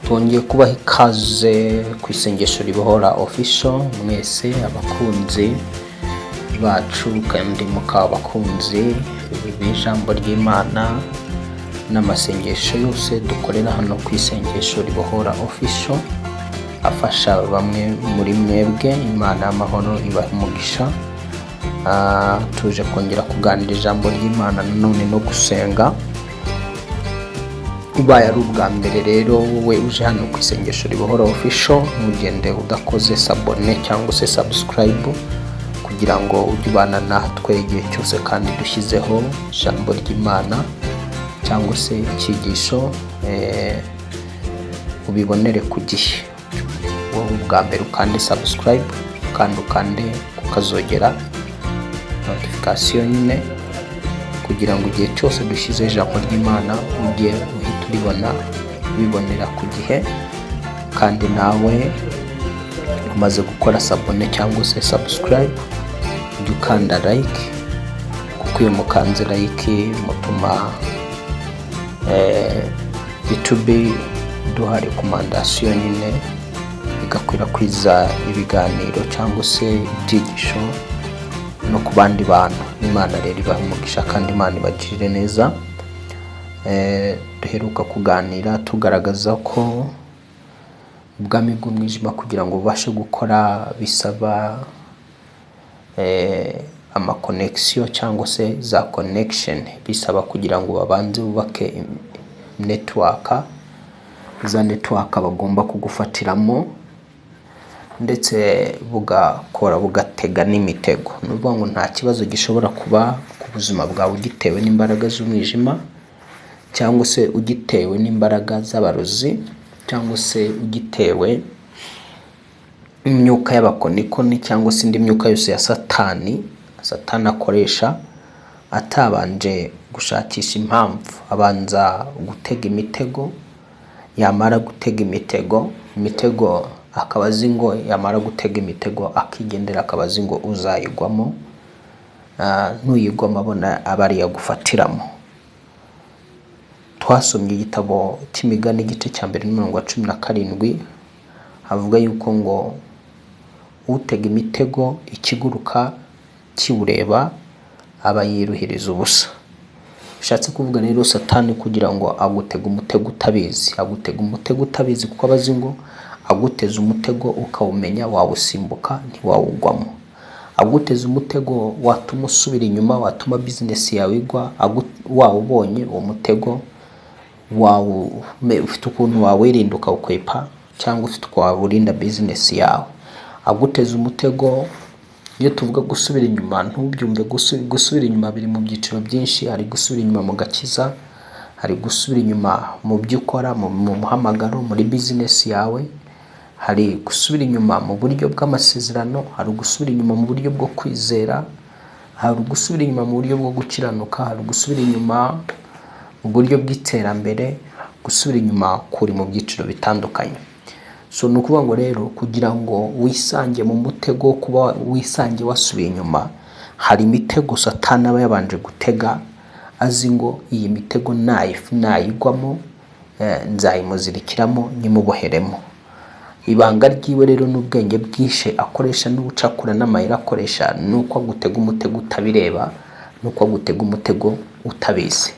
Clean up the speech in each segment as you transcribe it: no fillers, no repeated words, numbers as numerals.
Twongeye kubaha ikaze ku isengesho ribohora official mwese abakunzi bacu kandi mukaba abakunzi b'ijambo ry'Imana n'amasengesho yose dukorera hano ku isengesho ribohora official afasha bamwe muri mwebwe. Imana y'amahoro ibahe umugisha. Tuje kongera kuganira ijambo ry'Imana none no gusenga. Ubaye ari ubwa mbere rero wowe uje hano ku isengesho ribohora official, ntugende udakoze sabone cyangwa se subscribe kugira ngo ujye ubana natwe igihe cyose kandi dushyizeho ijambo ry'Imana cyangwa se icyigisho ubibonere ku gihe. Wowe ubwa mbere ukande subscribe kandi ukande kukazogera notification nyine kugira ngo igihe cyose dushyize ijambo ry'Imana ujye uhita ubibonera ku gihe. Kandi nawe umaze gukora sabone cyangwa se subscribe ujye ukanda like, kuko iyo mukanze like mutuma YouTube duha recommendation nyine igakwirakwiza ibiganiro cyangwa se ibyigisho no ku bandi bantu. Imana rero ibahe umugisha kandi Imana ibagirire neza. Duheruka kuganira tugaragaza ko ubwami bw'umwijima kugira ngo ubashe gukora bisaba ama connection cyangwa se za connection, bisaba kugira ngo babanze bubake network, za network bagomba kugufatiramo ndetse bugatega n'imitego. Nuvuga ngo nta kibazo gishobora kuba ku buzima bwawe ugitewe n'imbaraga z'umwijima cyangwa se ugitewe n'imbaraga z'abarozi cyangwa se ugitewe imyuka y'abakonikoni cyangwa se indi myuka yose ya Satani akoresha atabanje gushakisha impamvu. Abanza gutega imitego, yamara gutega imitego akaba azi ngo yamara gutega imitego akigendera, akaba azi ngo uzayigwamo, ntuyigwamo abona abari yagufatiramo. Twasomye igitabo cy'Imigani igice cya 1:17 havuga yuko ngo utega imitego ikiguruka kiwureba aba yiruhiriza ubusa. Bishatse kuvuga rero Satani kugira ngo agutega umutego utabizi, kuko abazi ngo aguteza umutego ukawumenya wawusimbuka ntiwawugwamo. Aguteza umutego watuma usubira inyuma, watuma business yawe igwa, wawubonye uwo mutego ufite ukuntu wawirinda ukawukwepa cyangwa ufite uko wawurinda business yawe. Aguteza umutego, iyo tuvuga gusubira inyuma ntubyumve gusubira inyuma biri mu byiciro byinshi. Hari gusubira inyuma mu gakiza, hari gusubira inyuma mu byo ukora, mu muhamagaro, muri business yawe, hari gusubira inyuma mu buryo bw'amasezerano, hari gusubira inyuma mu buryo bwo kwizera, hari gusubira inyuma mu buryo bwo gukiranuka, hari gusubira inyuma mu buryo bw'iterambere, gusubira inyuma kuri mu byiciro bitandukanye. So ni ukuvuga ngo rero kugira ngo wisange mu mutego, kuba wisange wasubiye inyuma, hari imitego Satani aba yabanje gutega azi ngo iyi mitego nayigwamo nzayimuzirikiramo nyimuboheremo. Ibanga ryiwe rero n'ubwenge bwinshi akoresha n'ubucakura n'amayira akoresha nuko agutega umutego utabireba, nuko agutega umutego utabizi.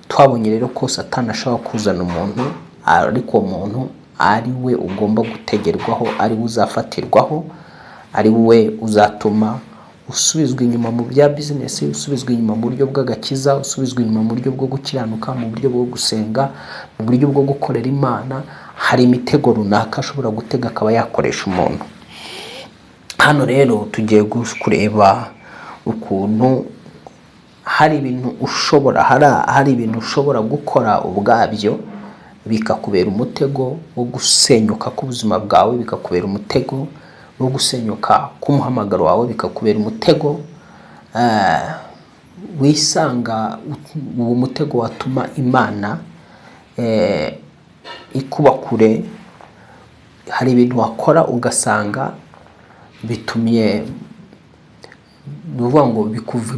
Twabonye rero ko Satani ashobora kuzana umuntu, ariko uwo muntu ari we ugomba gutegerwaho, ari we uzafatirwaho, ari we uzatuma usubizwa inyuma mu bya business, usubizwa inyuma mu buryo bw'agakiza, usubizwa inyuma mu buryo bwo gukiranuka, mu buryo bwo gusenga, mu buryo bwo gukorera Imana. Hari imitego runaka ashobora gutega akaba yakoresha umuntu. Hano rero tugiye kureba ukuntu hari ibintu ushobora gukora ubwabyo bikakubera umutego wo gusenyuka k'ubuzima bwawe, bikakubera umutego wo gusenyuka k'umuhamagaro wawe, bikakubera umutego wisanga uwo mutego watuma Imana ikuba kure. Hari ibintu wakora ugasanga nuvuga ngo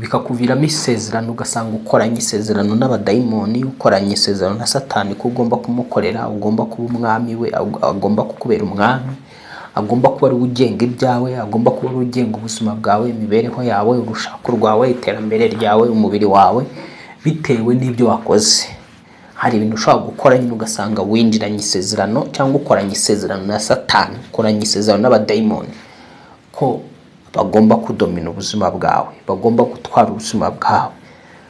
bikakuviramo isezerano, ugasanga ukoranye isezerano n'abadayimoni, ukoranye isezerano na Satani ko ugomba kumukorera, ugomba kuba umwami we, agomba kukubera umwami, agomba kuba ari ugenga ibyawe, agomba kuba ari ugenga ubuzima bwawe, imibereho yawe, urushako rwawe, iterambere ryawe, umubiri wawe, bitewe n'ibyo wakoze. Hari ibintu ushobora gukora nyine ugasanga winjiranye isezerano, cyangwa ukoranye isezerano na Satani, ukoranye isezerano n'abadayimoni ko bagomba kudomina ubuzima bwawe, bagomba gutwara ubuzima bwawe,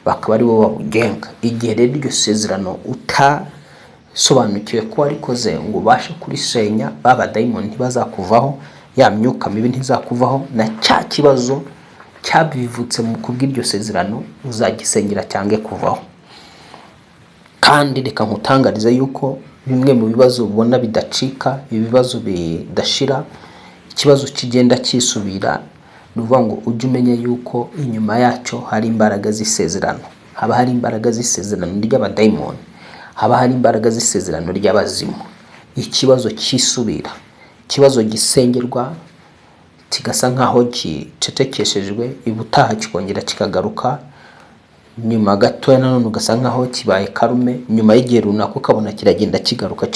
bakaba ari bo babugenga. Igihe rero iryo sezerano utasobanukiwe ko warikoze ngo ubashe kurisenya, babadayimoni ntibazakuvaho, ya myuka mibi ntizakuvaho, na cya kibazo cyabivutse mu kubw'iryo sezerano uzagisengera cyange kuvaho. Kandi reka nkutangarize yuko bimwe mu bibazo ubona bidacika, ibibazo bidashira, ikibazo kigenda kisubira, nuvuga ngo ujye umenya yuko inyuma yacyo hari imbaraga z'isezerano. Haba hari imbaraga z'isezerano ry'abadayimoni, haba hari imbaraga z'isezerano ry'abazimu. Ikibazo kisubira, ikibazo gisengerwa kigasa nkaho gicecekeshejwe, ibutaha kikongera kikagaruka, nyuma gato nanone ugasa nkaho kibaye karume, nyuma y'igihe runaka ukabona kiragenda kigaruka.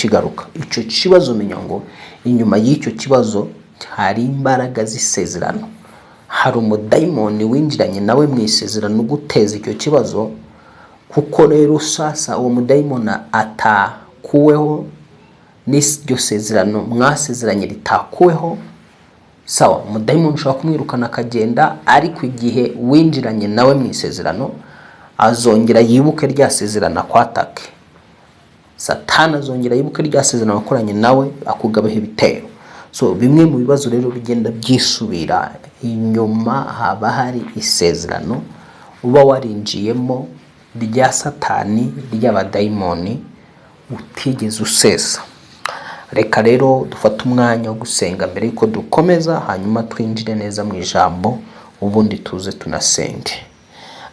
Icyo kibazo umenya ngo inyuma y'icyo kibazo hari imbaraga z'isezerano, hari umudayimoni winjiranye nawe mu isezerano uguteza icyo kibazo. Kuko rero sasa uwo mudayimoni atakuweho n'iryo sezerano mwasezeranye ritakuweho, sawa, umudayimoni ushobora kumwirukana akagenda, ariko igihe winjiranye nawe mu isezerano azongera yibuke rya sezerano akwatake. Satani azongera yibuke rya sezerano wakoranye nawe, akugabeho ibitero. So bimwe mu bibazo rero bigenda byisubira, inyuma haba hari isezerano uba warinjiyemo rya Satani, ry'abadayimoni utigeze usesa. Reka rero dufate umwanya wo gusenga mbere yuko dukomeza, hanyuma twinjire neza mu ijambo, ubundi tuze tunasenge.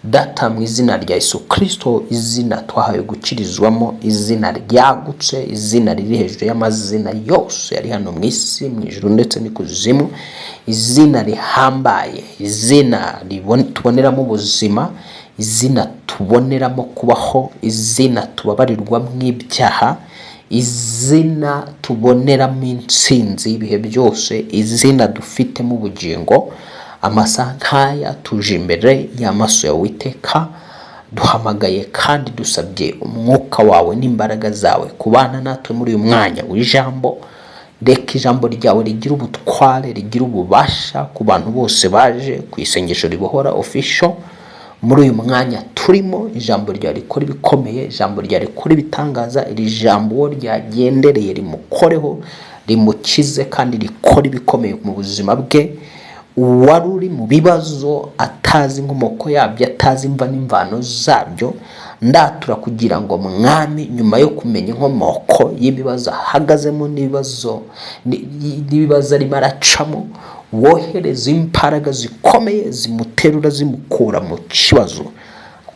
Data, mu izina rya Yesu Kristo, izina twahawe gukirizwamo, izina ryagutse, izina riri hejuru y'amazina yose yari hano mu isi, mu ijuru ndetse n'ikuzimu, izina rihambaye, izina tuboneramo ubuzima, izina tuboneramo kubaho, izina tubabarirwamo ibyaha, izina tuboneramo intsinzi ibihe byose, izina dufitemo ubugingo. Amasaha nk'aya tuje imbere y'amaso yawe Uwiteka, duhamagaye kandi dusabye umwuka wawe n'imbaraga zawe kubana natwe muri uyu mwanya w'ijambo. Reka ijambo ryawe rigira ubutware, rigira ububasha ku bantu bose baje ku isengesho ribohora official. Muri uyu mwanya turimo, ijambo ryawe rikora ibikomeye, ijambo ryawe rikora ibitangaza, iri jambo ryagendereye rimukoreho, rimukize kandi rikora ibikomeye mu buzima bwe. Wari uri mu bibazo atazi inkomoko yabyo, atazi imva n'imvano zabyo, ndatura kugira ngo mwami, nyuma yo kumenya inkomoko y'ibibazo ahagazemo n'ibibazo arimo aracamo, wohereza imbaraga zikomeye zimuterura zimukura mu kibazo,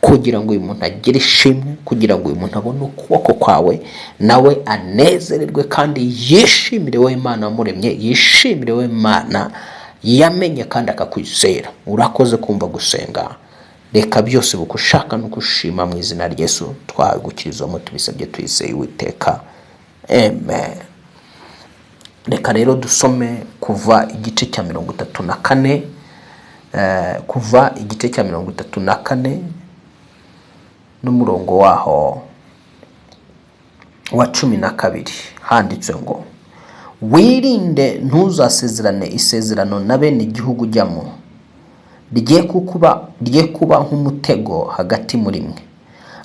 kugira ngo uyu muntu agire ishimwe, kugira ngo uyu muntu abone ukuboko kwawe, nawe anezererwe kandi yishimire wowe Imana wamuremye, yishimire wowe Imana yamenye kandi akakwizera. Urakoze kumva gusenga, reka byose bukushaka no kushima mu izina rya Yesu twahawe gukirizwamo, tubisabye twizeye Uwiteka, amen. Reka rero dusome kuva igice cya 34, kuva igice cya 34 n'umurongo waho wa 12. Handitse ngo, wirinde ntuzasezerane isezerano na bene igihugu ujyamo, rigiye kuba nk'umutego hagati muri mwe,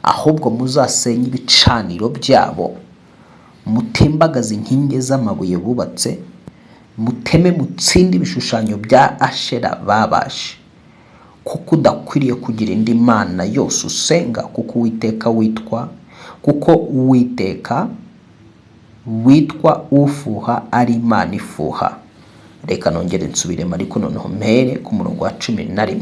ahubwo muzasenye ibicaniro byabo, mutembagaze inkingi z'amabuye bubatse, muteme mutsinde ibishushanyo bya Ashera babashe, kuko udakwiriye kugira indi mana yose usenga, kuko Uwiteka witwa ufuha ari Imana ifuha. Reka nongere nsubiremo, ariko noneho mpere ku murongo wa 11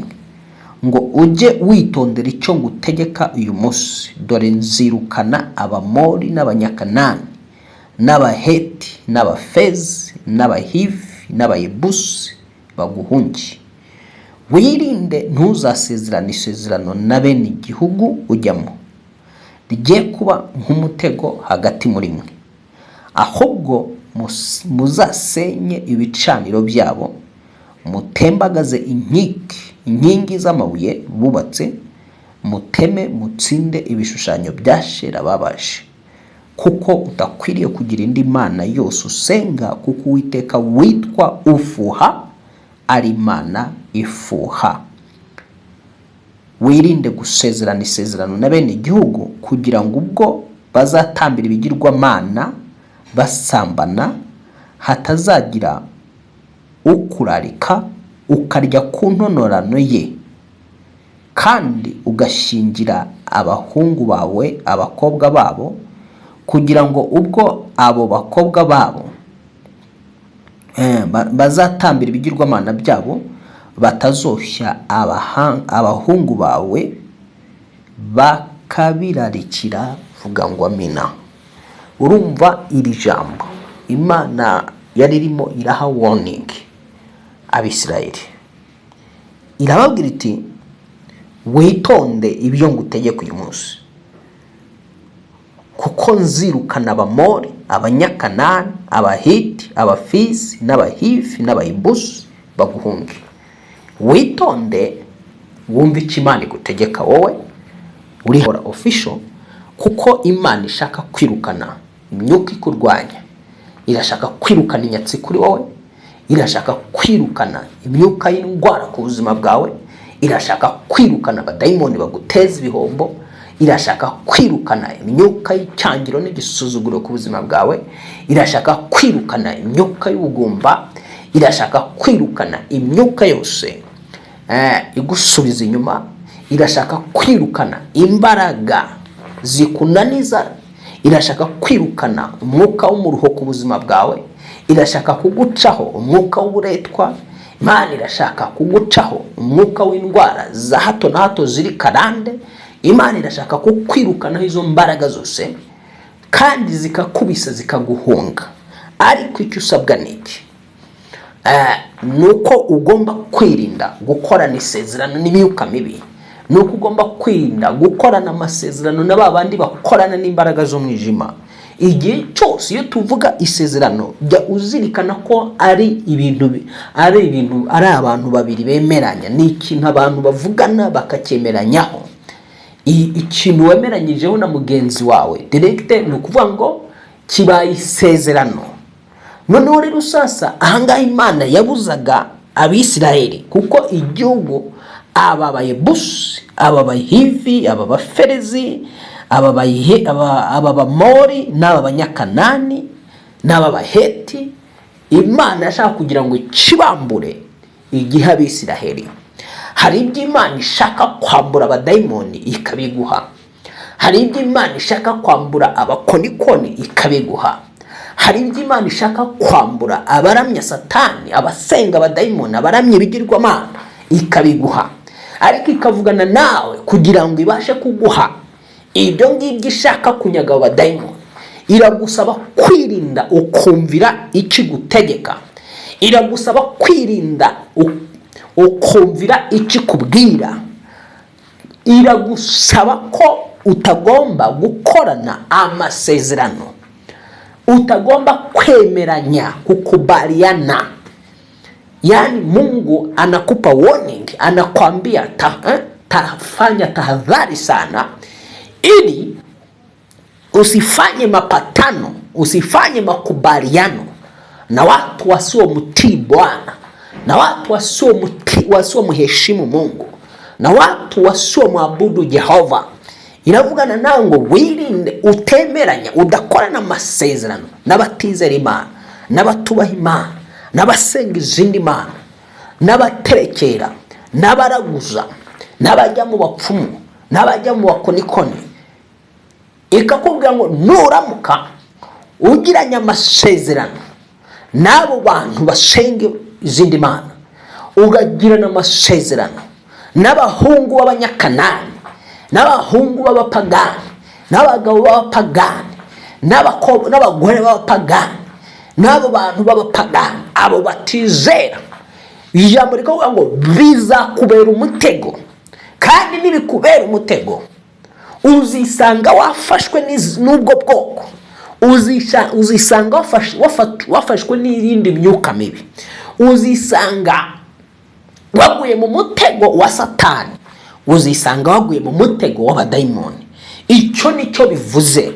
ngo, ujye witondera icyo ngutegeka uyu munsi, dore nzirukana Abamori n'Abanyakanani n'Abaheti n'Abafezi n'Abahivi n'Abayebusi baguhungi. wirinde ntuzasezerane isezerano na bene igihugu ujyamo rigiye kuba nk'umutego hagati muri mwe, ahubwo muzasenye ibicaniro byabo, mutembagaze inkingi z'amabuye bubatse, muteme mutsinde ibishushanyo bya Shera babaje, kuko udakwiriye kugira indi mana yose usenga, kuko Uwiteka witwa ufuha ari Imana ifuha. Wirinde gusezerana isezerano na bene igihugu, kugira ngo ubwo bazatambira ibigirwamana basambana, hatazagira ukurarika ukarya ku ntonorano ye, kandi ugashingira abahungu bawe abakobwa babo, kugira ngo ubwo abo bakobwa babo bazatambira ibigirwamana byabo batazoshya abahungu bawe bakabirarikira. Vuga ngo amina. Urumva iri jambo Imana yari irimo iraha warning Abisirayeli, irababwira iti witonde ibyo ngutegeka uyu munsi, kuko nzirukana Abamori, Abanyakanani, Abahiti, Abafizi n'Abahivi n'Abayibusi baguhunge. Witonde wumve icyo Imana igutegeka wowe uri official, kuko Imana ishaka kwirukana imyuka ikurwanya, irashaka kwirukana inyatsi kuri wowe, irashaka kwirukana imyuka y'indwara ku buzima bwawe, irashaka kwirukana abadayimoni baguteza ibihombo, irashaka kwirukana imyuka y'icyangiro n'igisuzuguro ku buzima bwawe, irashaka kwirukana imyuka y'ubugumba, irashaka kwirukana imyuka yose igusubiza inyuma, irashaka kwirukana imbaraga zikunaniza, irashaka kwirukana umwuka w'umuruho ku buzima bwawe, irashaka kugucaho umwuka w'uburetwa. Imana irashaka kugucaho umwuka w'indwara za hato na hato ziri karande. Imana irashaka kukwirukanaho izo mbaraga zose kandi zikakubisa zikaguhunga. Ariko icyo usabwa niki? Nuko ugomba kwirinda gukorana isezerano n'imyuka mibi, nuko ugomba kwirinda gukorana amasezerano na babandi bakorana n'imbaraga zo mwijima. Igihe cyose iyo tuvuga isezerano, jya uzirikana ko ari abantu babiri bemeranya, ni ikintu abantu bavugana bakacyemeranyaho. Ikintu wemeranyijeho na mugenzi wawe direct, ni ukuvuga ngo kibaye isezerano. Noneho rero sasa ahangaha Imana yabuzaga Abisirayeli, kuko igihugu aba Bayebusi, aba Bahivi, aba Baferezi, aba Bamori n'aba Banyakanani n'aba Baheti, Imana yashaka kugira ngo ikibambure igihe Abisirayeli. Hari ibyo Imana ishaka kwambura abadayimoni ikabiguha, hari ibyo Imana ishaka kwambura abakonikoni ikabiguha, hari ibyo Imana ishaka kwambura abaramya Satani, abasenga abadayimoni, abaramya ibigirwamana ikabiguha, ariko ikavugana nawe kugira ngo ibashe kuguha ibyo ngibyo ishaka kunyaga abadayimoni. Iragusaba kwirinda ukumvira icyo gutegeka, iragusaba kwirinda ukumvira icyo kubwira, iragusaba ko utagomba gukorana amasezerano, utagomba kwemeranya kukubaliana. Yani Mungu anakupa warning, anakuambia tafanya tahadhari sana, ili usifanye mapatano, usifanye makubaliano na watu wasiomtii Bwana, na watu wasiomheshimu Mungu, na watu wasiomwabudu Jehova. Iravugana nawe ngo wirinde utemeranya, udakorana amasezerano n'abatizera Imana, n'abatubaha Imana, n'abasenga izindi mana, n'abaterekera, n'abaraguza, n'abajya mu bapfumu, n'abajya mu bakonikoni. Ikakubwira ngo nuramuka ugiranye amasezerano n'abo bantu basenga izindi mana, ugagirana amasezerano n'abahungu b'Abanyakanani, n'abahungu b'abapagani, n'abagabo b'abapagani, n'abagore b'abapagani, n'abo bantu b'abapagani, abo batizera ijambo rikavuga ngo bizakubera umutego, kandi nibikubera umutego uzisanga wafashwe n'ubwo bwoko, uzisanga wafashwe n'irindi myuka mibi, uzisanga waguye mu mutego wa Satani, uzisanga waguye mu mutego w'abadayimoni. Icyo nicyo bivuze.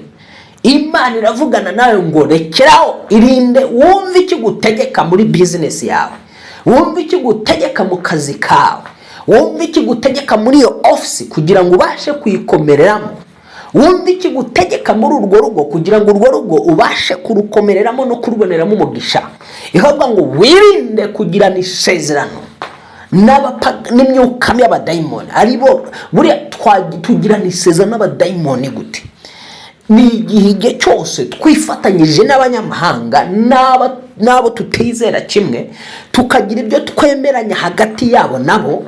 Imana iravugana nawe ngo rekeraho, irinde, wumve ikigutegeka muri business yawe, wumve ikigutegeka mu kazi kawe, wumve ikigutegeka muri iyo office kugira ngo ubashe kuyikomereramo, wumve ikigutegeka muri urwo rugo kugira ngo urwo rugo ubashe kurukomereramo no kuruboneramo umugisha. Ivuga ngo wirinde kugirana isezerano n'imyuka y'abadayimoni. Aribo buriya tugirana isezerano n'abadayimoni gute? Ni igihe cyose twifatanyije n'abanyamahanga n'abo tutizera kimwe, tukagira ibyo twemeranya hagati yabo nabo,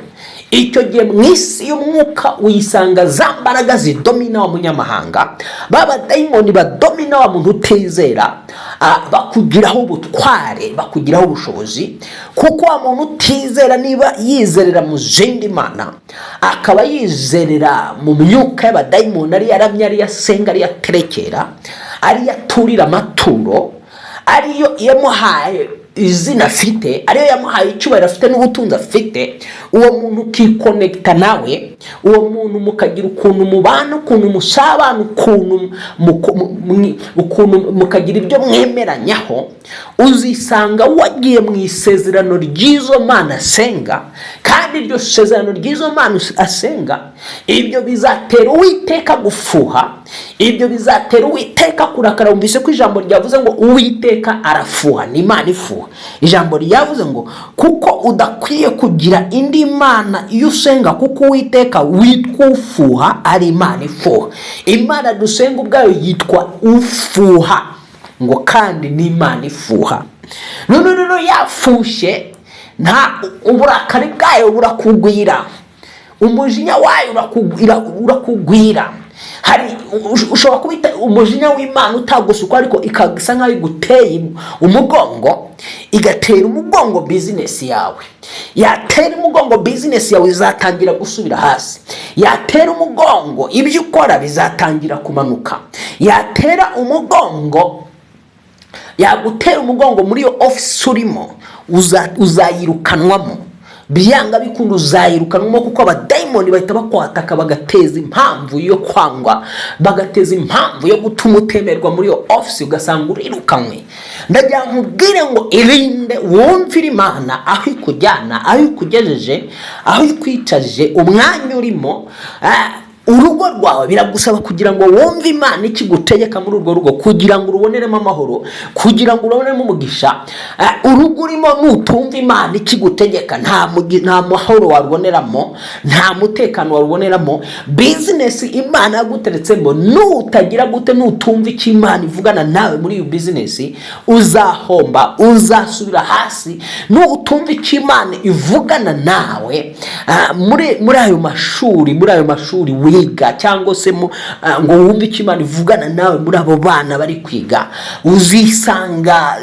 icyo gihe mu isi y'umwuka uyisanga za mbaraga zidomina wa munyamahanga, b'abadayimoni badomina wa muntu utizera, bakugiraho ubutware, bakugiraho ubushobozi. Kuko wa muntu utizera niba yizerera mu zindi mana, akaba yizerera mu myuka y'abadayimoni, ari yaramya, ari yasenga, ari yaterekera, ari yaturira amaturo, ariyo yamuhaye izina afite, ariyo yamuhaye icyubahiro afite n'ubutunzi afite, uwo muntu ukikonekita nawe, uwo muntu mukagira ukuntu mubana, ukuntu musabana, ukuntu mukagira ibyo mwemeranyaho, uzisanga wagiye mu isezerano ry'izo mana asenga. Kandi iryo sezerano ry'izo mana asenga, ibyo bizatera Uwiteka gufuha, ibyo bizatera Uwiteka kurakara. Wumvise ko ijambo ryavuze ngo Uwiteka arafuha, ni Imana ifuha. Ijambo ryavuze ngo kuko udakwiye kugira indi mana iyo usenga, kuko Uwiteka witwa ufuha, ari Imana ifuha. Imana dusenga ubwayo yitwa ufuha, ngo kandi ni Imana ifuha. None yafushe, nta uburakari bwayo burakugwira, umujinya wayo urakugwira. Hari ushobora kubita umujinya w'Imana utagusuka, ariko ikagisa nkaho iguteye umugongo, igatera umugongo business yawe. Yatera umugongo business yawe izatangira gusubira hasi. Yatera umugongo ibyo ukora bizatangira kumanuka. Yagutera umugongo muri yo office urimo, uzayirukanwamo. Byanga bikunda uzayirukanwamo, kuko abadayimoni bahita bakwataka, bagateza impamvu yo kwangwa, bagateza impamvu yo gutuma utemerwa muri yo office, ugasanga urirukanwe. Ndagira nkubwire ngo irinde, wumvire Imana aho ikujyana, aho ikugejeje, aho ikwicaje, umwanya urimo, urugo rwawe. Biragusaba kugira ngo wumve Imana ikigutegeka muri urwo rugo, kugira ngo uruboneremo amahoro, kugira ngo uruboneremo umugisha. Urugo urimo nutumva Imana ikigutegeka, nta mahoro waruboneramo, nta mutekano waruboneramo. Business Imana yaguteretsemo, nutagira gute, nutumva icyo Imana ivugana nawe muri iyo business, uzahomba, uzasubira hasi. Nutumva icyo Imana ivugana nawe muri ayo mashuri wiga, cyangwa se ngo wumve icyo Imana ivugana nawe muri abo bana bari kwiga, uzisanga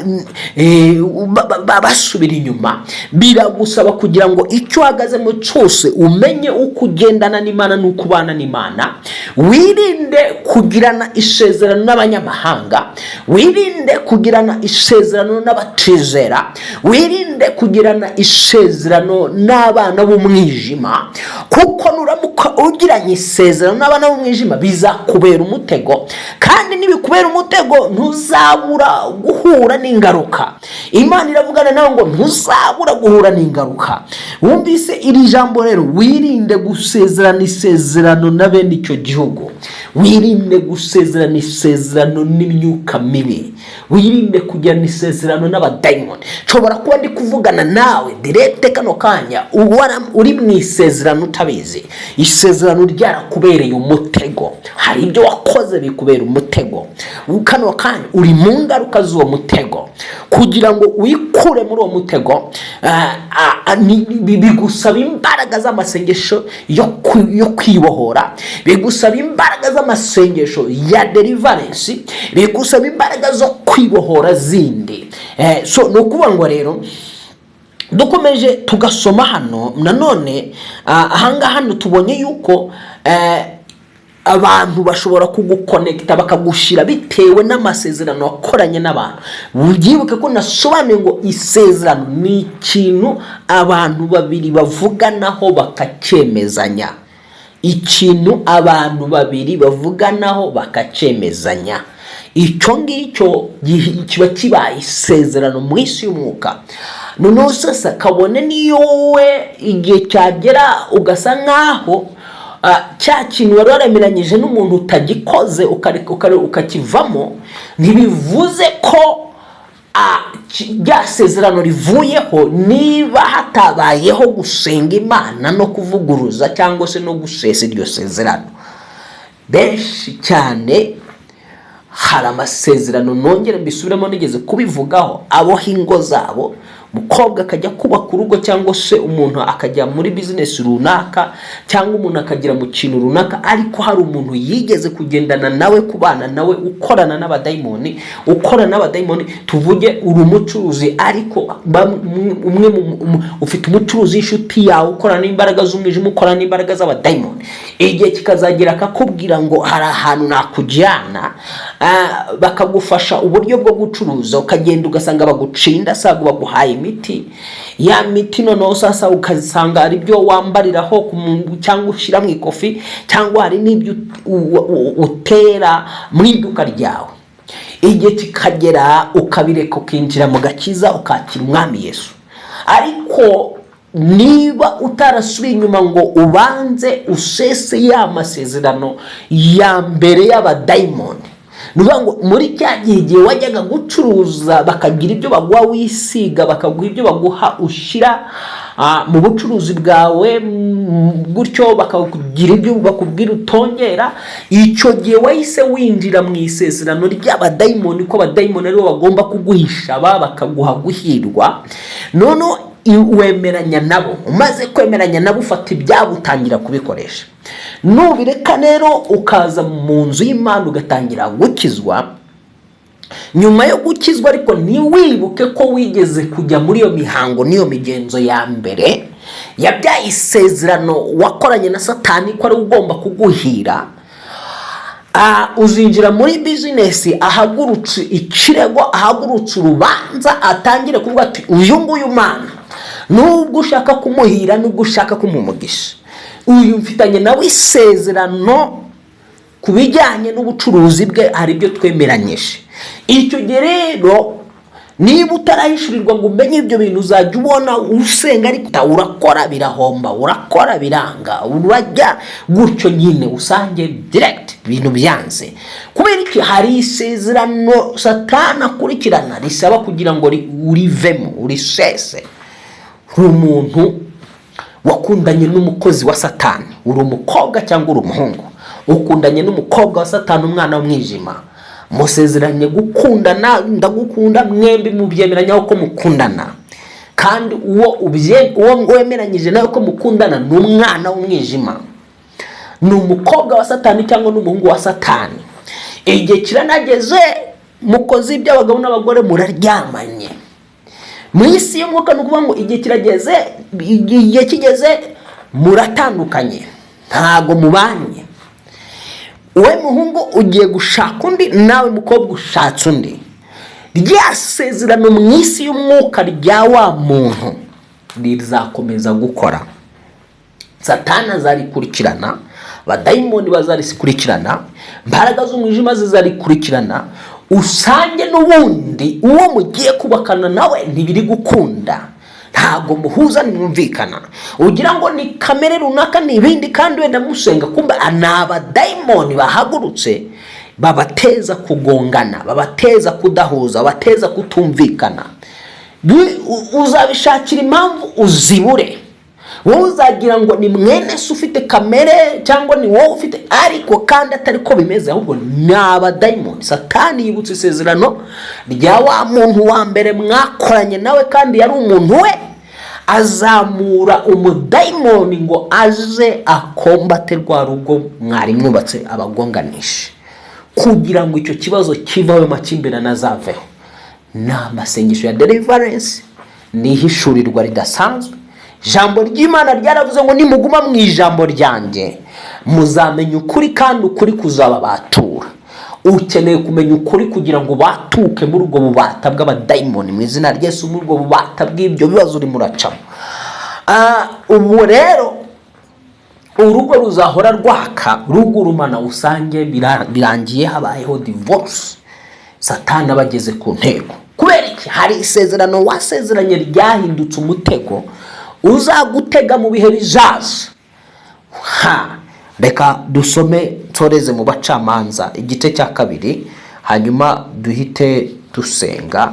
basubira inyuma. Biragusaba kugira ngo icyo uhagazemo cyose umenye uko ugendana n'Imana n'uko ubana n'Imana. Wirinde kugirana isezerano n'abanyamahanga, wirinde kugirana isezerano n'abatizera, wirinde kugirana isezerano n'abana b'umwijima, kuko nuramuka ugiranye isezerano n'abana b'umwijima bizakubera umutego. Kandi nibikubera umutego, ntuzabura guhura n'ingaruka. Imana iravugana nawe ngo ntuzabura guhura n'ingaruka. Wumvise iri jambo rero, wirinde gusezerana isezerano na bene icyo gihugu, wirinde gusezerana isezerano n'imyuka mibi, wirinde kugirana isezerano n'abadayimoni. Nshobora kuba ndi kuvugana nawe direct kano kanya, uri mu isezerano utabizi, isezerano ryarakubereye umutego. Hari ibyo wakoze bikubera umutego, kano kanya uri mu ngaruka z'uwo mutego. Kugira ngo wikure muri uwo mutego, bigusaba imbaraga z'amasengesho yo kwibohora, bigusaba imbaraga z'amasengesho ya deliverance, bigusaba imbaraga zo kwibohora zindi. So nukuvuga ngo rero dukomeje tugasoma hano nanone ahangaha hano tubonye yuko abantu bashobora kugukonekita bakagushira bitewe n'amasezerano wakoranye n'abantu. Ugibuke ko nasobanuye ngo isezerano ni ikintu abantu babiri bavuganaho bakacemezanya. Ikintu abantu babiri bavuganaho bakacemezanya, icyo ngicyo kiba kibaye isezerano mu isi y'umwuka. Noneho sasa kabone niyo wowe igihe cyagera ugasa nkaho cya kintu wari waremeranyije n'umuntu utagikoze ukakivamo, ntibivuze ko rya sezerano rivuyeho niba hatabayeho gusenga Imana no kuvuguruza cyangwa se no gusesa iryo sezerano. Benshi cyane hari amasezerano, nongere mbisubiremo nigeze kubivugaho, aboha ingo zabo, umukobwa akajya kubaka urugo cyangwa se umuntu akajya muri business runaka cyangwa umuntu akagira mu kintu runaka, ariko hari umuntu yigeze kugendana nawe, kubana nawe, ukorana n'abadayimoni, tuvuge uri umucuruzi ariko umwe ufite umucuruzi inshuti yawe ukorana n'imbaraga z'umwijima, ukorana n'imbaraga z'abadayimoni. Igihe kikazagera akakubwira ngo hari ahantu nakujyana, bakagufasha uburyo bwo gucuruza, ukagenda ugasanga bagucinda sago baguhaye imiti, ya miti noneho sasa ukazisanga ari byo wambariraho cyangwa ushyira mu ikofi, cyangwa hari n'ibyo utera mu iduka ryawe. Igihe kikagera ukabireka ukinjira mu gakiza ukakira Umwami Yesu. Ariko niba utarasubiye inyuma ngo ubanze usese ya masezerano ya mbere y'abadayimoni, nuvuga ngo muri cya gihe wajyaga gucuruza bakagira ibyo baguha wisiga, bakaguha ibyo baguha ushyira mu bucuruzi bwawe, gutyo bakakugira ibyo bakubwira utongera, icyo gihe wahise winjira mu isezerano ry'abadayimoni, ko abadayimoni aribo bagomba kuguhisha bakaguha guhirwa. None wemeranya nabo, umaze kwemeranya nabo ufata ibyabo utangira kubikoresha. Nubireka rero ukaza mu nzu y'Imana ugatangira gukizwa, nyuma yo gukizwa ariko ntiwibuke ko wigeze kujya muri iyo mihango n'iyo migenzo ya mbere ya bya isezerano wakoranye na Satani ko ari ugomba kuguhira. Uzinjira muri business, ahagurutse ikirego, ahagurutse urubanza, atangire kuvuga ati uyu nguyu Mana nubwo ushaka kumuhira, nubwo ushaka kumumugisha, uyu mfitanye nawe isezerano ku bijyanye n'ubucuruzi bwe, hari ibyo twemeranyije. Icyo gihe rero niba utarahishurirwa ngo umenye ibyo bintu, uzajya ubona usenga ariko urakora birahomba, urakora biranga, urajya gutyo nyine usange direct ibintu byanze. Kubera iki? Hari isezerano Satani akurikirana risaba kugira ngo urivemo, urisese. Uri umuntu wakundanye n'umukozi wa Satani, uri umukobwa cyangwa uri umuhungu, ukundanye n'umukobwa wa Satani, umwana w'umwijima, musezeranye gukundana, ndagukunda, mwembi mubyemeranya ko mukundana, kandi uwo wemeranyije nawe ko mukundana ni umwana w'umwijima, ni umukobwa wa Satani cyangwa n'umuhungu wa Satani. Igihe kiranageze mukoze iby'abagabo n'abagore, muraryamanye mu isi y'umwuka, nukuvuga ngo igihe kigeze muratandukanye, ntago mubanye. Uwe muhungu ugiye gushaka undi, nawe mukobwa ushatse undi, rya sezerano mu isi y'umwuka rya wa muntu rizakomeza gukora. Satani azarikurikirana, abadayimoni bazarikurikirana, imbaraga z'umwijima zizarikurikirana, usange n'ubundi uwo mugiye kubakana nawe ntibiri gukunda, ntago muhuza, nimumvikana. Ugira ngo ni kamere runaka n'ibindi, kandi wenda musenga, kumbe anabadayimoni bahagurutse babateza kugongana, babateza kudahuza, babateza kutumvikana. Uzabishakira impamvu uzibure. Wowe uzagira ngo ni mwene se ufite kamere, cyangwa ni wowe ufite, ariko kandi atari ko bimeze, ahubwo ni abadayimoni. Satani yibutse isezerano rya wa muntu wa mbere mwakoranye nawe kandi yari umuntu we, azamura umudayimoni ngo aze akombate rwa rugo mwari mwubatse, abagonganishe, kugira ngo icyo kibazo kivaho, makimbirane azaveho. Ni amasengesho ya deliverance, ni ihishurirwa ridasanzwe. Ijambo ry'Imana ryaravuze ngo nimuguma mu ijambo ryanjye muzamenya ukuri kandi ukuri kuzababatura. Ukeneye kumenya ukuri kugira ngo batuke muri ubwo bubata bw'abadayimoni mu izina rya Yesu, muri ubwo bubata bw'ibyo bibazo uri muracamo. Ubu rero urugo ruzahora rwaka rugurumana, usange birangiye habayeho divorce, Satani abageze ku ntego. Kubera iki? Hari isezerano wasezeranye ryahindutse umutego uzagutega mu bihe bizaza. Reka dusome nsoreze mu Bacamanza igice cya 2, hanyuma duhite dusenga.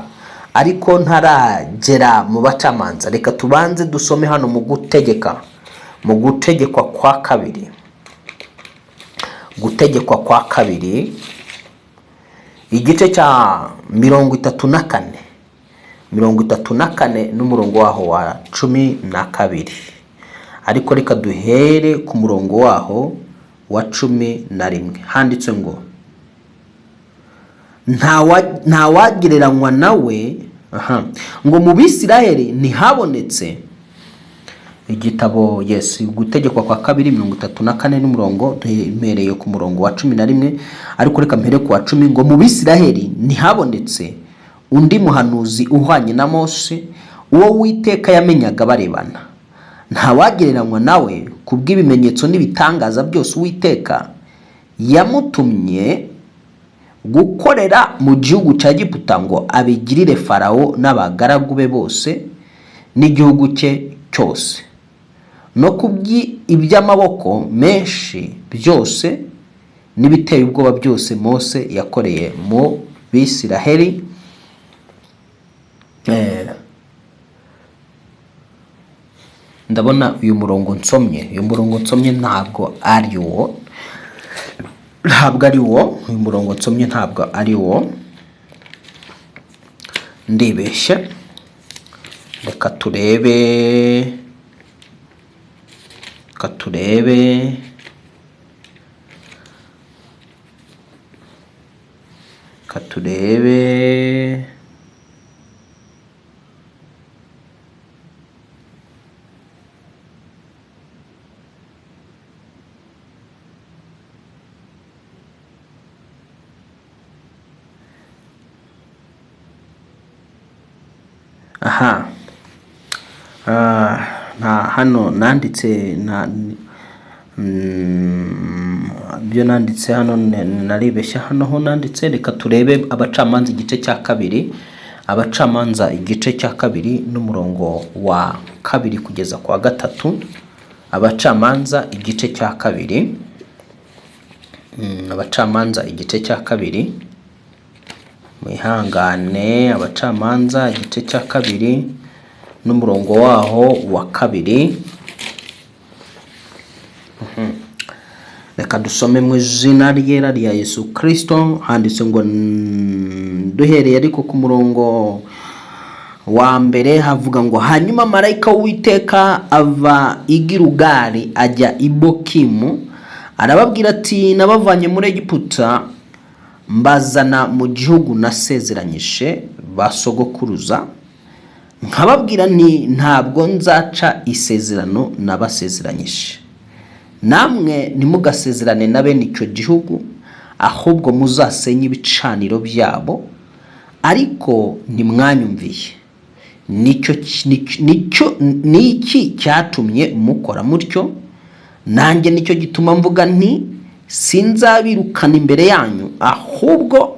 Ariko ntaragera mu Bacamanza, reka tubanze dusome hano mu Gutegekwa kwa 2. Gutegekwa kwa 2 igice cya 34 n'umurongo waho wa 12. Ariko reka duhere ku murongo waho wa 11. Handitse ngo nta wagereranywa nawe, ngo mu Bisiraheli ntihabonetse. Igitabo Gutegekwa kwa 2:34 n'umurongo duhereye ku murongo wa 11. Ariko reka mpere ku wa 10 ngo mu Bisiraheli ntihabonetse undi muhanuzi uhwanye na Mose, uwo Uwiteka yamenyaga barebana. Nta wagereranywa nawe kubw'ibimenyetso n'ibitangaza byose Uwiteka yamutumye gukorera mu gihugu cya Egiputa ngo abigirire Farawo n'abagaragu be bose n'igihugu cye cyose, no kubw'iby'amaboko menshi byose n'ibiteye ubwoba byose Mose yakoreye mu Bisiraheli. Ndabona uyu murongo nsomye ntabwo ari wo, uyu murongo nsomye ntabwo ari wo, ndibeshye. Reka turebe hano nanditse byo nanditse hano naribeshya hano ho nanditse. Reka turebe Abacamanza igice cya 2, Abacamanza igice cya 2 n'umurongo wa 2 kugeza kwa 3. Abacamanza igice cya 2, Abacamanza igice cya 2, mwihangane. Abacamanza igice cya 2 n'umurongo waho wa 2. Reka dusome mu izina ryera rya Yesu Kristo. Handitse ngo duhereye ariko ku murongo wa 1 havuga ngo hanyuma marayika w'Uwiteka ava i Gilugali ajya i Bokimu, arababwira ati nabavanye muri Egiputa mbazana mu gihugu nasezeranyije basogokuruza, nkababwira nti ntabwo nzaca isezerano nabasezeranyije. Namwe ntimugasezerane na bene icyo gihugu, ahubwo muzasenye ibicaniro byabo, ariko ntimwanyumviye. Niki cyatumye mukora mutyo? Nanjye nicyo gituma mvuga nti sinzabirukana imbere yanyu, ahubwo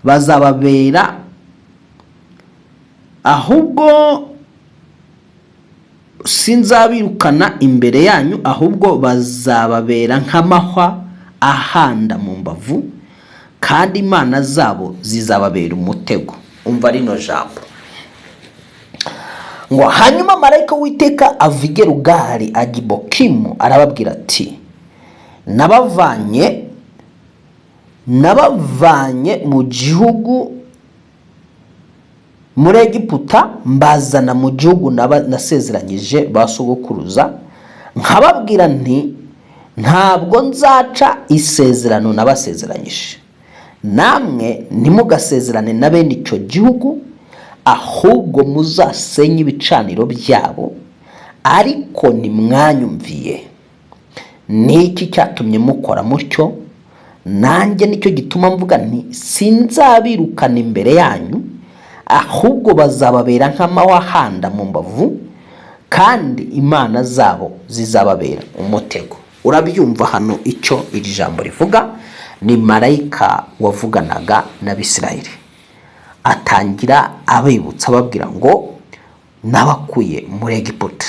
bazababera nk'amahwa ahanda mu mbavu, kandi imana zabo zizababera umutego. Umva rino jambo ngo hanyuma marayika w'Uwiteka ava i Gilugali ajya i Bokimu, arababwira ati nabavanye mu gihugu muri Egiputa mbazana mu gihugu nasezeranyije basogokuruza, nkababwira nti ntabwo nzaca isezerano nabasezeranyije. Namwe ntimugasezerane na bene icyo gihugu, ahubwo muzasenye ibicaniro byabo, ariko nimwanyumviye. Niki cyatumye mukora mutyo? Nanjye nicyo gituma mvuga nti sinzabirukana imbere yanyu, ahubwo bazababera nk'amahwa ahanda mu mbavu, kandi imana zabo zizababera umutego. Urabyumva hano icyo iri jambo rivuga? Ni marayika wavuganaga n'Abisirayeli, atangira abibutsa ababwira ngo nabakuye muri Egiputa,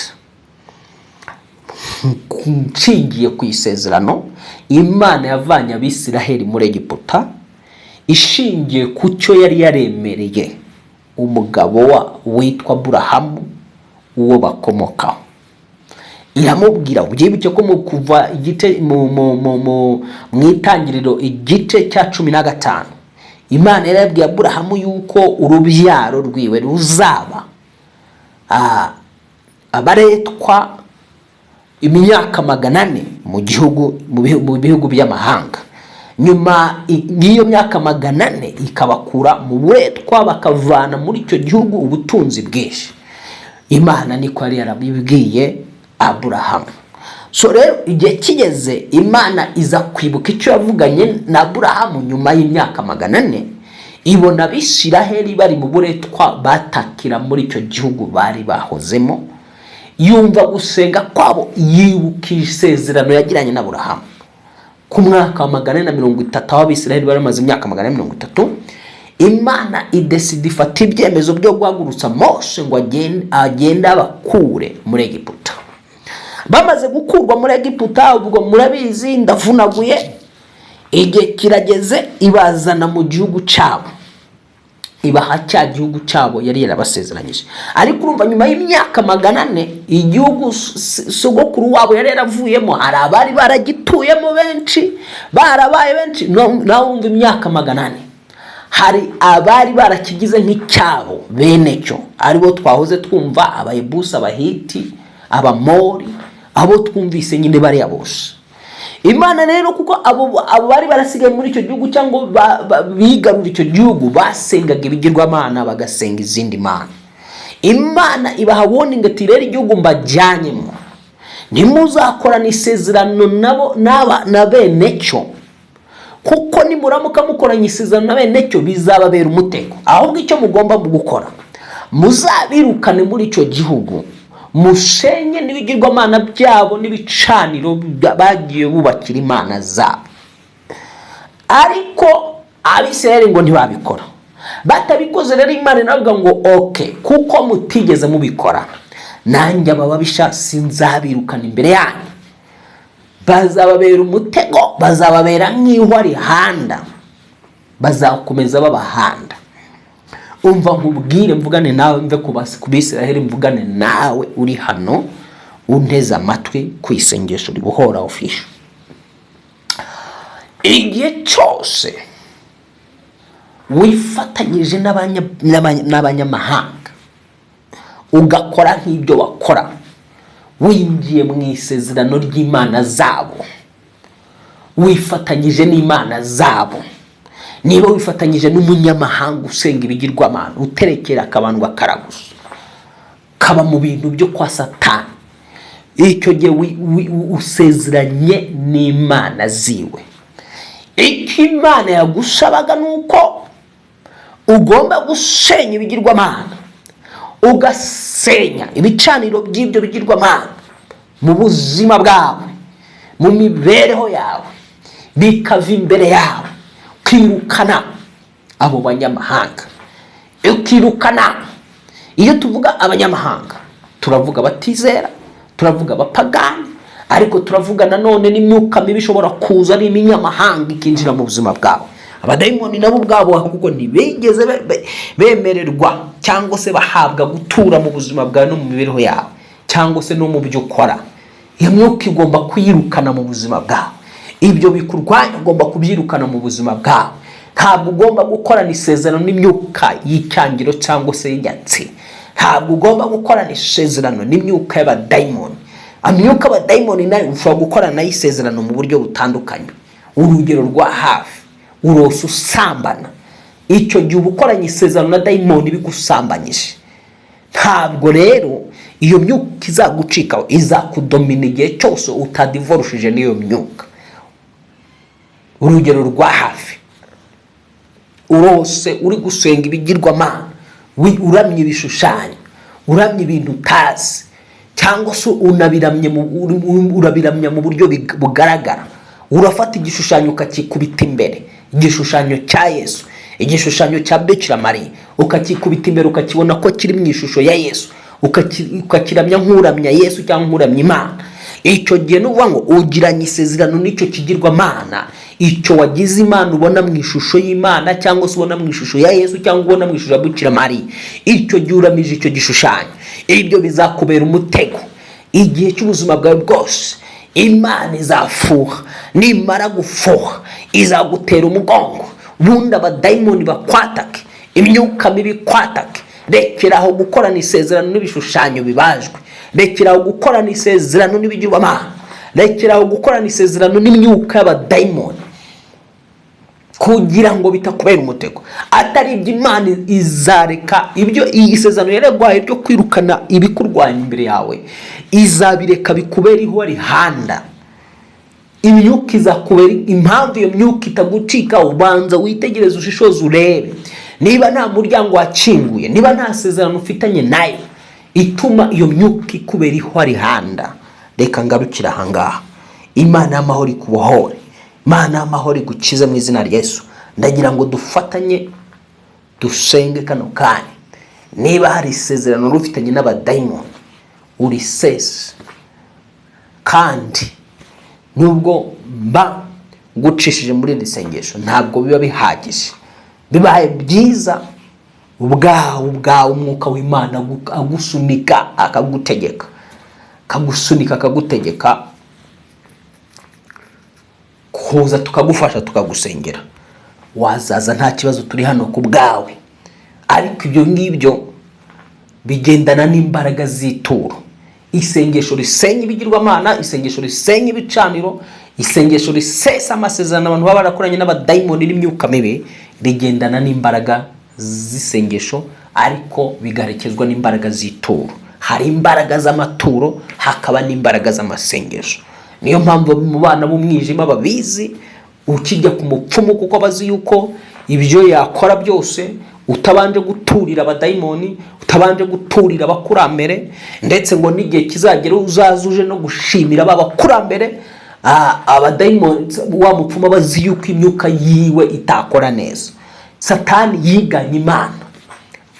nshingiye ku isezerano Imana yavanye Abisirayeli muri Egiputa, ishingiye ku cyo yari yaremereye umugabo witwa Aburahamu, uwo bakomokaho. Iramubwira, ubyibuke ko mu kuva mu itangiriro igice cya 15, Imana yarabwiye Aburahamu yuko urubyaro rwiwe ruzaba abaretwa imyaka 400 mu bihugu by'amahanga. Nyuma y'iyo myaka 400 ikabakura mu buretwa, bakavana muri icyo gihugu ubutunzi bwinshi. Imana niko yari yarabibwiye Aburahamu. So rero igihe kigeze, Imana iza kwibuka icyo yavuganye na Aburahamu nyuma y'imyaka 400, ibona Abisirayeli bari mu buretwa batakira muri icyo gihugu bari bahozemo. Yumva gusenga kwabo, yibuka isezerano yagiranye na Aburahamu ku mwaka wa 430, aho Abisirayeli bari bamaze imyaka 430. Imana idesida ifata ibyemezo byo guhagurutsa Mose ngo agende abakure muri Egiputa. Bamaze gukurwa muri Egiputa, ubwo murabizi ndavunaguye, igihe kirageze ibazana mu gihugu cyabo, ibaha cya gihugu cyabo yari yarabasezeranyije. Ariko urumva nyuma y'imyaka 400 igihugu sogokuru wabo yari yaravuyemo, hari abari baragituyemo benshi, barabaye benshi. Nawe urumva imyaka 400 hari abari barakigize nk'icyabo bene cyo, aribo twahoze twumva Abayebusi, Abahiti, Abamori, abo twumvise nyine bari abose. Imana rero kuko abo bari barasigaye muri icyo gihugu cyangwa bigarura icyo gihugu, basengaga ibigirwamana, bagasenga izindi mana. Imana ibaha warning ati rero igihugu mbajyanyemo ntimuzakorana isezerano nabo na bene cyo, kuko nimuramuka mukoranye isezerano na bene cyo bizababera umutego. Ahubwo icyo mugomba gukora, muzabirukane muri icyo gihugu, musenye n'ibigirwamana byabo n'ibicaniro bagiye bubakira imana zabo. Ariko Abisirayeli ngo ntibabikora. Batabikoze rero Imana inavuga ngo okay, kuko mutigeze mubikora, nanjye ababisha sinzabirukana imbere yanyu, bazababera umutego, bazababera nk'ihwa rihanda, bazakomeza babahanda. Umva nkubwire, mvugane nawe, mve ku Bisirayeli, mvugane nawe uri hano unteze amatwi ku isengesho ribuhora official. Igihe cyose wifatanyije n'abanyamahanga ugakora nk'ibyo bakora, winjiye mu isezerano ry'imana zabo, wifatanyije n'imana zabo. Niba wifatanyije n'umunyamahanga usenga ibigirwamana, uterekera akabantu bakaragusa, kaba mu bintu byo kwa Satani, icyo gihe usezeranye n'imana ziwe. Icyo Imana yagusabaga nuko ugomba gusenya ibigirwamana, ugasenya ibicaniro by'ibyo bigirwamana mu buzima bwawe, mu mibereho yawe, bikava imbere yawe. Ukirukana abo banyamahanga, ukirukana. Iyo tuvuga abanyamahanga, turavuga batizera, turavuga abapagani, ariko turavuga nanone n'imyuka mibi ishobora kuza ari iminyamahanga ikinjira mu buzima bwawe. Abadayimoni nabo ubwabo kuko ntibigeze bemererwa cyangwa se bahabwa gutura mu buzima bwawe no mu mibereho yawe, cyangwa se no mu byo ukora. Iyo myuka igomba kwirukana mu buzima bwawe. Ibyo bikurwanya ugomba kubyirukana mu buzima bwawe. Ntabwo ugomba gukorana isezerano n'imyuka y'icyangiro cyangwa se y'inyatsi. Ntabwo ugomba gukorana isezerano n'imyuka y'abadayimoni. Amyuka y'abadayimoni nayo ushobora gukorana isezerano mu buryo butandukanye. Urugero rwa hafi, urose usambana, icyo gihe uba ukoranye isezerano na dayimoni bigusambanyije. Ntabwo rero iyo myuka izagucikaho, izakudomina igihe cyose utadivorushije n'iyo myuka. Urugero rwa hafi, urose uri gusenga ibigirwamana, uramye ibishushanyo, uramye ibintu utazi, cyangwa se urabiramya mu buryo bugaragara. Urafata igishushanyo ukakikubita imbere, igishushanyo cya Yesu, igishushanyo cya Bikira Mariya, ukakikubita imbere ukakibona ko kiri mu ishusho ya Yesu, ukakiramya nk'uramya Yesu cyangwa nk'uramya Imana. Icyo gihe n'uvuga ngo ugiranye isezerano n'icyo kigirwamana. Icyo wagize Imana ubona mu ishusho y'Imana, cyangwa se ubona mu ishusho ya Yesu, cyangwa ubona mu ishusho ya Bikira Mariya, icyo gihe uramije icyo gishushanyo. Ibyo bizakubera umutego igihe cy'ubuzima bwawe bwose. Imana izafuha, nimara gufuha izagutera umugongo, bundi abadayimoni bakwatake, imyuka mibi kwatake. Rekeraho gukorana isezerano n'ibishushanyo bibajwe, rekeraho gukorana isezerano n'ibigirwamana, rekeraho gukorana isezerano n'imyuka y'abadayimoni, kugira ngo bitakubera umutego. Atari ibyo Imana izareka ibyo iyi sezerano yaregwaye byo kwirukana ibikurwanya imbere yawe, izabireka bikubera iho rihanda. Imyuka izakubera impamvu iyo myuka itagucika. Ubanza witegereze, ushishoze, urebe niba nta muryango wakinguye, niba nta sezerano ufitanye nayo ituma iyo myuka ikubera iho rihanda. Reka ngarukira ahangaha. Imana y'amahoro ikubohore, Imana y'amahoro igukize mu izina rya Yesu. Ndagira ngo dufatanye dusenge kano kanya. Niba hari isezerano rufitanye n'abadayimoni, urisese. Kandi nubwo mba gucishije muri iri sengesho, ntabwo biba bihagije. Bibaye byiza ubwawe umwuka w'Imana agusunika akagutegeka, akagutegeka kuza tukagufasha, tukagusengera. Wazaza nta kibazo, turi hano ku bwawe. Ariko ibyo ngibyo bigendana n'imbaraga z'ituro. Isengesho risenya ibigirwamana, isengesho risenya ibicaniro, isengesho risesa amasezerano abantu baba barakoranye n'abadayimoni n'imyuka mibi, rigendana n'imbaraga z'isengesho, ariko bigaherekezwa n'imbaraga z'ituro. Hari imbaraga z'amaturo, hakaba n'imbaraga z'amasengesho. Niyo mpamvu mu bana b'umwijima babizi, ukijya ku mupfumu kuko bazi yuko ibyo yakora byose utabanje guturira abadayimoni, utabanje guturira abakurambere, ndetse ngo n'igihe kizagera uzazuje no gushimira abakurambere, abadayimoni wa mupfumu bazi yuko imyuka yiwe itakora neza. Satani yiganye Imana.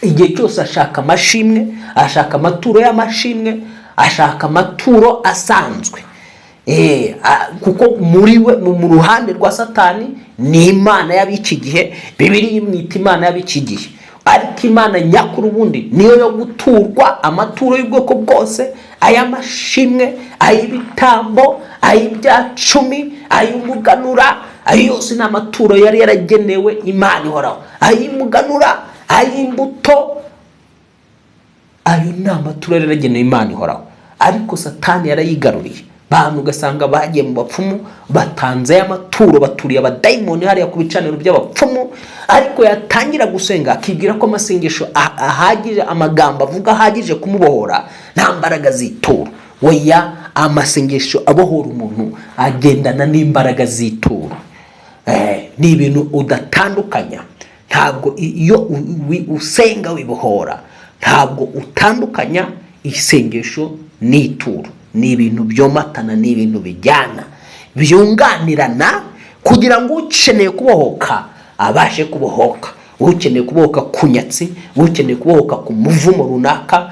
Igihe cyose ashaka amashimwe, ashaka amaturo y'amashimwe, ashaka amaturo asanzwe. Kuko muri we mu ruhande rwa Satani ni Imana y'abiki gihe. Bibiliya imwita Imana y'abiki gihe. Ariko Imana nyakuri ubundi niyo yo guturwa amaturo y'ubwoko bwose, ay'amashimwe, ay'ibitambo, ay'ibyacumi, ay'umuganura. Ayo yose ni amaturo yari yaragenewe Imana ihoraho. Ay'umuganura, ay'imbuto, ayo ni amaturo yari yaragenewe Imana ihoraho. Ariko Satani yarayigaruriye. Bantu ugasanga bagiye mu bapfumu, batanze amaturo, baturiye abadayimoni hariya ku bicaniro by'abapfumu. Ariko yatangira gusenga akibwira ko amasengesho ahagije, amagambo avuga ahagije kumubohora, nta mbaraga z'ituro. Oya, amasengesho abohora umuntu agendana n'imbaraga z'ituro. Ni ibintu udatandukanya. Ntabwo iyo usenga wibohora, ntabwo utandukanya isengesho n'ituro. Ni ibintu byomatana, ni ibintu bijyana, byunganirana, kugira ngo ukeneye kubohoka abashe kubohoka. Ukeneye kubohoka ku nyatsi, ukeneye kubohoka ku muvumo runaka,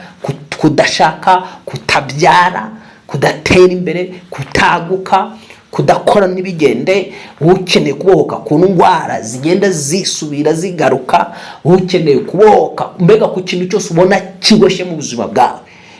kudashaka, kutabyara, kudatera imbere, kutaguka, kudakora n'ibigende, ukeneye kubohoka ku ndwara zigenda zisubira zigaruka, ukeneye kubohoka mbega ku kintu cyose ubona kiboshye mu buzima bwawe.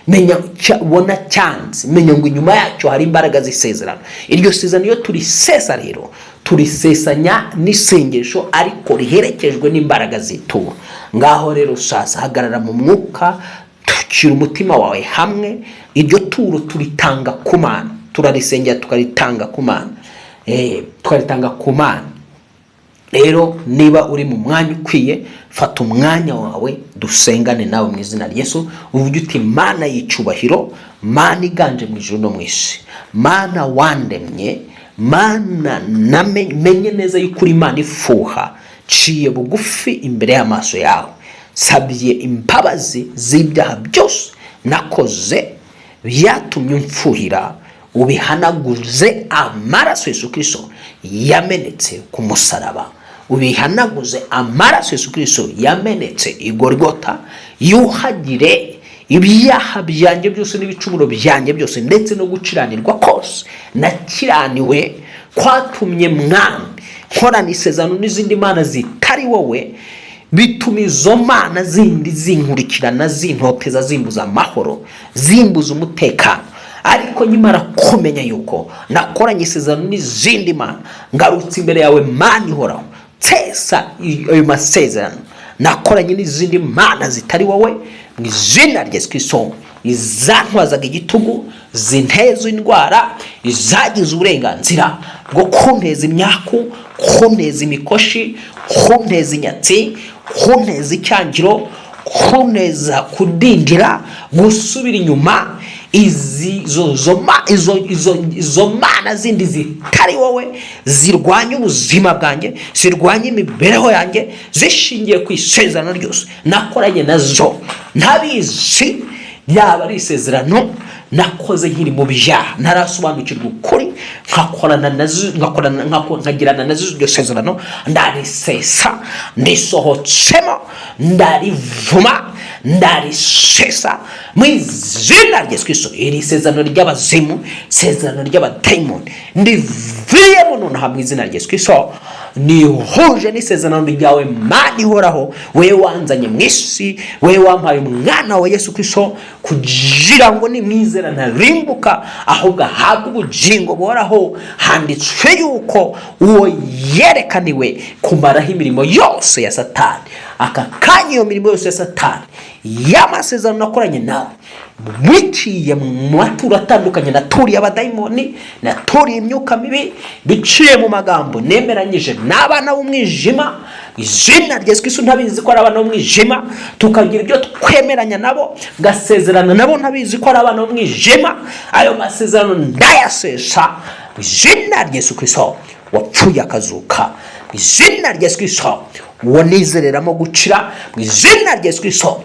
Menya ubona cyanze, menya ngo inyuma yacyo hari imbaraga z'isezerano. Iryo sezerano iyo turisesa rero, turisesanya n'isengesho, ariko riherekejwe n'imbaraga z'ituro. Ngaho rero sasa hagarara mu mwuka, tukira umutima wawe hamwe. Iryo turo turitanga ku Mana, turarisengera tukaritanga ku Mana. Tukaritanga ku Mana. rero niba uri mu mwanya ukwiye, fata umwanya wawe dusengane nawe mu izina rya Yesu. Uvuge uti Mana y'icyubahiro, Mana iganje mu ijuru no mu isi, Mana wandemye, Mana menye neza yuko uri Imana ifuha, ciye bugufi imbere y'amaso yawe, sabye imbabazi z'ibyaha byose nakoze byatumye umfuhira, ubihanaguze amaraso Yesu Kristo yamenetse ku musaraba, ubihanaguze amaraso Yesu Kristo yamenetse i Golgotha, yuhagire ibyaha byanjye byose n'ibicumuro byanjye byose, ndetse no guciranirwa kose nakiraniwe kwatumye mwami nkorana isezerano n'izindi mana zitari wowe, bituma izo mana zindi zinkurikirana, zintoteza, zimbuza amahoro, zimbuza umutekano. Ariko nyimara kumenya yuko nakoranye isezerano n'izindi mana, ngarutse imbere yawe Mana ihoraho, tsesa ayo masezerano nakoranye n'izindi mana zitari wowe, mu izina rya Yesu Kristo. Izantwazaga igitugu, zinteza indwara, izagize uburenganzira bwo kunteza imyaku, kunteza imikoshi, kunteza inyatsi, kunteza icyangiro, kunteza kudindira, gusubira inyuma, izo mana zindi zitari wowe, zirwanya ubuzima bwanjye, zirwanya imibereho yanjye, zishingiye ku isezerano ryose nakoranye nazo ntabizi, yaba ari isezerano nakoze nkiri mu byaha ntarasobanukirwa ukuri, nkagirana nazo iryo sezerano, ndarisesa, ndisohotsemo, ndarivuma, ndarisesa mu izina rya Yesu Kristo. Iri sezerano ry'abazimu, sezerano ry'abadayimoni, ndivuyemo nonaha mu izina rya Yesu Kristo. Nihuje n'isezerano ryawe Mana ihoraho, wewe wanzanye mu isi, wewe wampaye umwana wa Yesu Kristo kugira ngo nimwizera ntarimbuka ahubwo ahabwe ubugingo buhoraho. Handitswe yuko uwo yerekaniwe kumaraho imirimo yose ya Satani. Aka kanya iyo mirimo yose ya Satani y'amasezerano nakoranye nawe, biciye mu maturo atandukanye, naturiye abadayimoni, naturiye imyuka mibi, biciye mu magambo nemeranyije n'abana b'umwijima, izina rya Yesu Kristo, ntabizi ko ari abana b'umwijima, tukagira ibyo twemeranya nabo, gasezerana nabo ntabizi ko ari abana b'umwijima. Ayo masezerano ndayasesa mu izina rya Yesu Kristo wapfuye akazuka, mu izina rya Yesu Kristo uwo nizereramo gukira, mu izina rya Yesu Kristo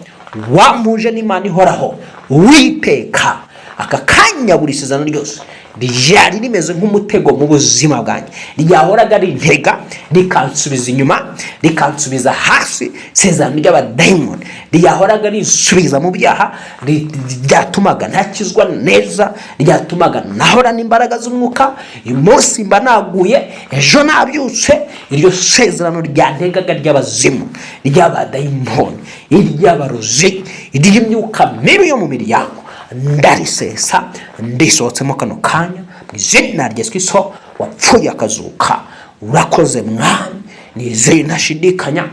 wampuje n'Imana ihoraho witeka. Aka kanya buri sezerano ryose ryari rimeze nk'umutego mu buzima bwanjye, ryahoraga rintega, rikansubiza inyuma, rikansubiza hasi, sezerano ry'abadayimoni ryahoraga rinsubiza mu byaha, ryatumaga ntakizwa neza, ryatumaga nahora n'imbaraga z'umwuka. uyu munsi mba naguye, ejo nabyutse. Iryo sezerano ryantegaga ry'abazimu, ry'abadayimoni, iry'abarozi, iry'imyuka mibi yo mu miryango, ndarisesa, ndisohotsemo kano kanya mu izina rya Yesu Kristo wapfuye akazuka. Urakoze mwami, nizeye ntashidikanya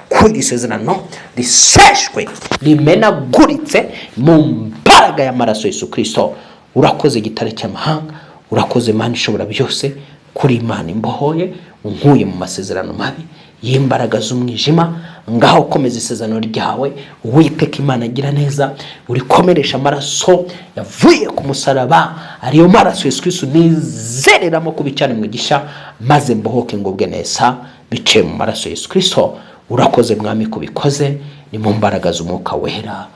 ko iri sezerano riseshwe, rimenaguritse mu mbaraga y'amaraso Yesu Kristo. Urakoze gitare cy'amahanga, urakoze Mana ishobora byose, kuri Imana imbohoye, unkuye mu masezerano mabi y'imbaraga z'umwijima. Ngaho komeza isezerano ryawe, witeka Imana agira neza, urikomeresha amaraso yavuye ku musaraba, ariyo maraso Yesu Kristo nizereramo kubicyane mu gisha, maze mbohoke ngubwe neza biciye mu maraso Yesu Kristo. Urakoze mwami kubikoze, ni mu mbaraga z'umwuka wera.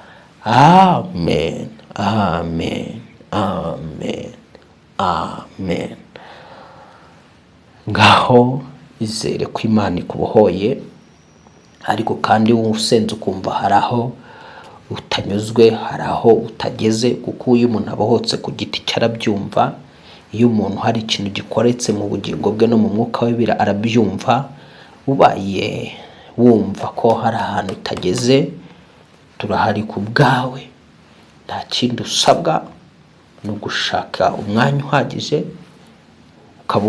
Amen, amen, amen, amen. Ngaho izere ko Imana ikubohoye, ariko kandi usenze ukumva hari aho utanyuzwe, hari aho utageze, kuko iyo umuntu abohotse ku giti cyarabyumva. Iyo umuntu hari ikintu gikoretse mu bugingo bwe no mu mwuka we arabyumva. Ubaye wumva ko hari ahantu utageze, turahari ku bwawe. Nta kindi usabwa no gushaka umwanya uhagije, ukaba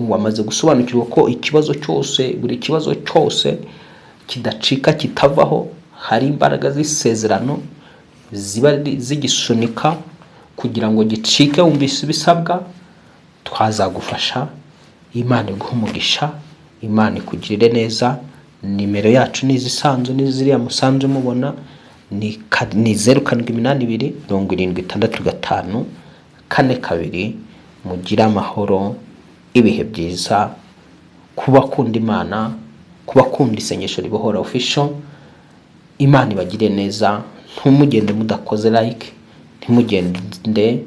wamaze gusobanukirwa ko ikibazo cyose, buri kibazo cyose kidacika kitavaho, hari imbaraga z'isezerano ziba zigisunika kugira ngo gicike. Wumvise ibisabwa, twazagufasha. Imana iguhe umugisha, Imana ikugirire neza. Nimero yacu ni izisanzwe n'iziriya musanzwe mubona, ni 0782765442. Mugire amahoro, ibihe byiza, kubakunda Imana, kubakunda isengesho ribohora official. Imana ibagire neza. Ntumugende mudakoze like, ntimugende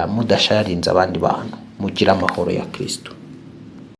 mudasharinze abandi bantu. Mugire amahoro ya Kristo.